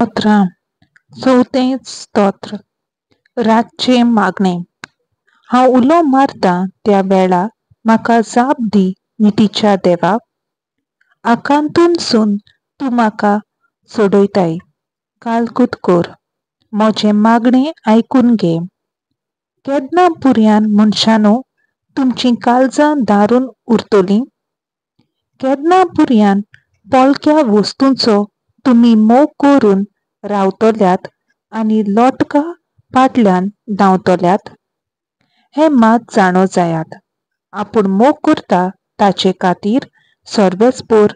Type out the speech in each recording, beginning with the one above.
स्तोत्र चौथें स्तोत्र रातचे मागणे. हांव उलो मारतां त्या वेळा म्हाका जाप दी नितीच्या देवा. आकांतूनसून तूं म्हाका सोडयताय. कालकूट कोर म्हजें मागणें आयकून घे. केन्ना पुर्यान मनशानो तुमचीं काळजां दारून उरतलीं? केन्ना पुर्यान पोलक्या वस्तूंचो तुमी मोग करून रावतल्यात आनी लोटकां फाटल्यान धांवतल्यात? हें मात जाणो जायात. आपूण मोग करता ताचे खातीर सर्वेस्पोर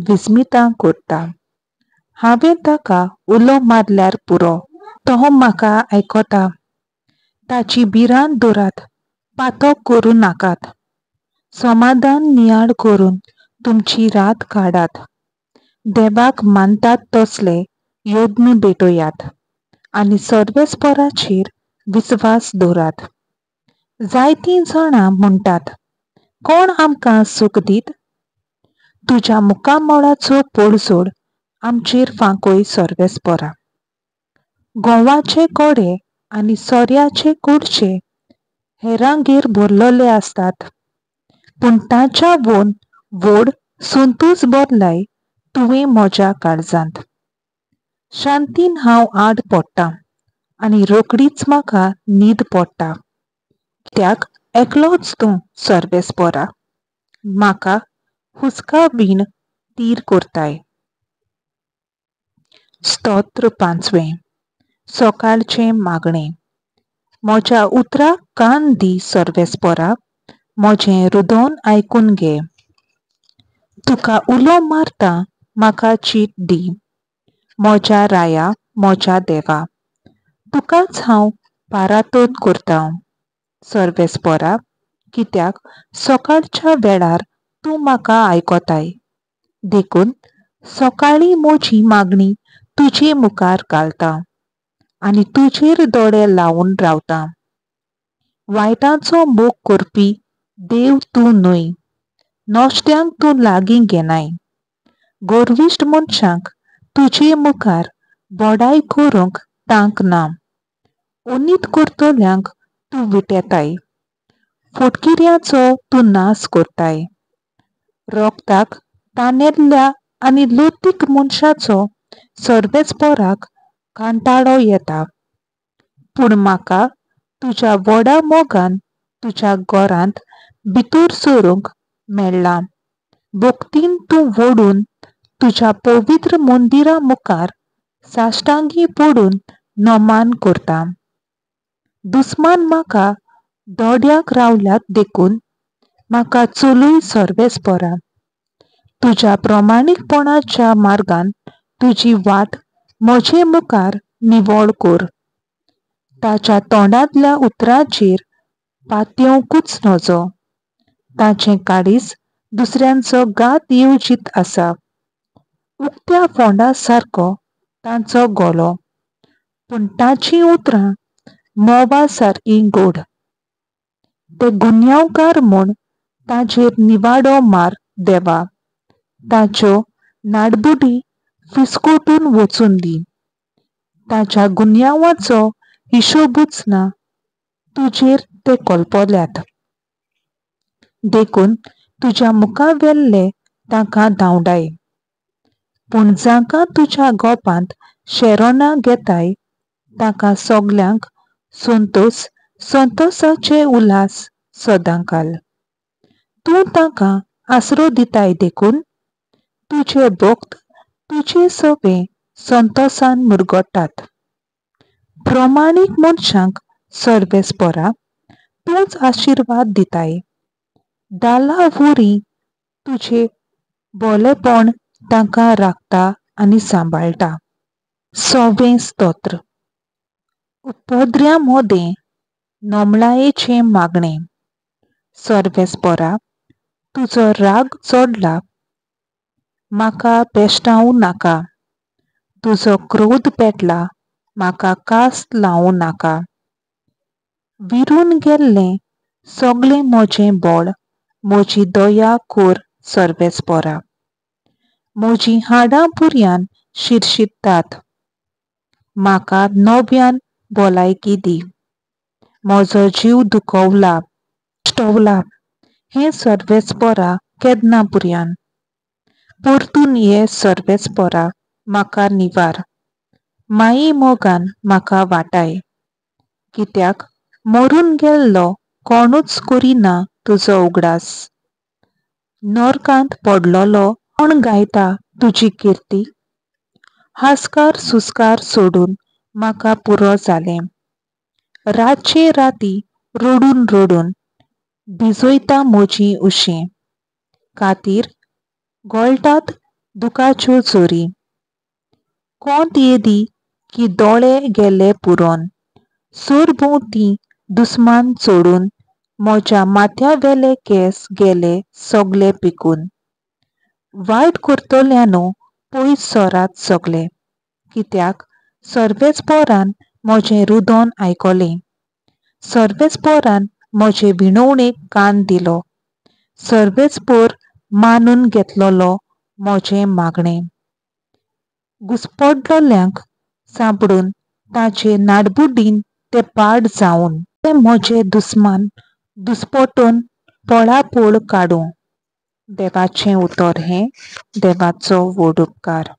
विस्मितां करता. हांवें ताका उलो मारल्यार पुरो. तो म्हाका आयकता. ताची भिरांत दवरात, पातक करूं नाकात. समाधान नियाळ करून तुमची रात काडात. देवाक मानतात तसले योद्न भेटोयात आनी सर्वेस्पराचेर विस्वास दवरात. जायतीं जाणां म्हणटात, कोण आमकां सूख दीत? तुज्या मुखामोळाचो पडझड आमचेर फांकय सर्वेस्परा. गोवाचे कोडे आनी सोऱ्याचे कुडचे हेरांगेर भरलोले आसतात, पूण ताच्या वोन व्हड संतोश भरलाय तुवें म्हज्या काळजांत. शांतीन हांव आड पडटां आनी रोकडीच म्हाका न्हीद पडटा. कित्याक एकलोच तूं सर्वेस्परा. म्हाका हुस्का बीन तीर करताय. स्तोत्र पांचवें सकाळचें मागणें. म्हज्या उतराक कान दी सर्वेस्परा. म्हजें रुदोन आयकून घे. तुका उलो मारता म्हाका चीट दी. म्हज्या राया म्हज्या देवा. तुकाच हांव पारातोन करतां सर्वेस्परा. कित्याक सकाळच्या वेळार तूं म्हाका आयकताय. देखून सकाळीं म्हजी मागणी तुजे मुखार घालतां आनी तुजेर दोळे लावन रावतां. वायटाचो मोग करपी देव तूं न्हय. नोश्ट्यांक तूं लागीं घेनाय. गर्विश्ट मनशांक तुजे मुखार बोडाय करूंक तांक ना. उन्नीत करतल्यांक तूं विटेताय. फोटकिऱ्याचो तूं नास करताय. रोगताक ताणेल्ल्या आनी लुतीक मनशाचो सर्वेस्पराक कांताळो येता. पूण म्हाका तुज्या व्हडा मोगान तुज्या घरांत भितर सरूंक मेळ्ळां. भोगतीन तूं व्हडून तुज्या पवित्र मंदिरा मुखार साश्टांगी पडून नमान करता. दुस्मान म्हाका दोड्याक रावल्यात देखून म्हाका चलूय सर्वेस्परा. तुज्या प्रमाणीकपणाच्या मार्गान तुजी वाट म्हजे मुखार निवळ कर. ताच्या तोंडांतल्या उतरांचेर पातयेवंकूच नजो. ताचें काळीज दुसऱ्यांचो घात येवजीत आसा. उक्त्या फोंडा सारको तांचो गोलो, पूण ताचीं उतरां मोवा सारकीं गोड. ते गुन्यांवकार म्हूण ताचेर निवाडो मार देवा. ताच्यो नाडबुडी फिसकोटून वचून दी. ताच्या गुन्यांवाचो हिशोबूच ना. तुजेर ते कोलपोल्यात. देखून तुज्या मुखा वेल्ले तांकां धांवडाय. पूण जांकां तुज्या गोपांत शेरोना घेताय तांकां सोगल्यांक संतोश संतोशाचे उल्हास सदांकाल. तूं तांकां आसरो दिताय देखून तुजे भोक्त तुजे सवे संतोशान मुरगोडटात. प्रमाणीक मनशांक सर्वेस्परा तूंच आशिर्वाद दिताय. दाला वरी तुजे बोलेपण तांकां राखता आनी सांबाळटा. सवें स्तोत्र उपद्र्या मोदें नोमळायेचें मागणें. सर्वेस्परा तुजो राग चोडला. म्हाका पेश्टावूं नाका. तुजो क्रोध पेटला. म्हाका कास्त लावूं नाका. विरून गेल्लें सोगलें म्हजें बोळ म्हजी दया कोर सर्वेस्परा. म्हजीं हाडां पुर्यान शिरशित्तात. म्हाका नव्यान भलायकी दी. म्हजो जीव दुखवला हें सर्वेस्परा केन्ना पुर्यान. परतून ये सर्वेस्परा म्हाका निवार. माई मोगान म्हाका वाटाय. कित्याक मरून गेल्लो कोणूच करिना तुजो उगडास. नरकांत पडलोलो कोण गायता तुजी किर्ती. हास्कार सुस्कार सोडून म्हाका पुरो जालें. रातचे राती रडून रडून भिजोयता म्हजीं उशीं. खातीर गळटात दुखाच्यो झोरी. कोंत येदी की दोळे गेले पुरोन. सरभोंवती दुस्मान चोडून म्हज्या माथ्यावेले केंस गेले सोगले पिकून. वायट करतल्यानो पयस सोरात सोगले. कित्याक सर्वेस्परान म्हजें रुदोन आयकोलें. सर्वेस्परान म्हजे विणवणेक कान दिलो. सर्वेस्पर मानून घेतलोलो म्हजें मागणें. घुस्पडलोल्यांक सांपडून ताचे नाडबुड्डीन ते पाड जावन ते म्हजे दुस्मान दुस्पटून पळापळ काडूं. देवाचें उतर हें. देवाचो व्हड उपकार.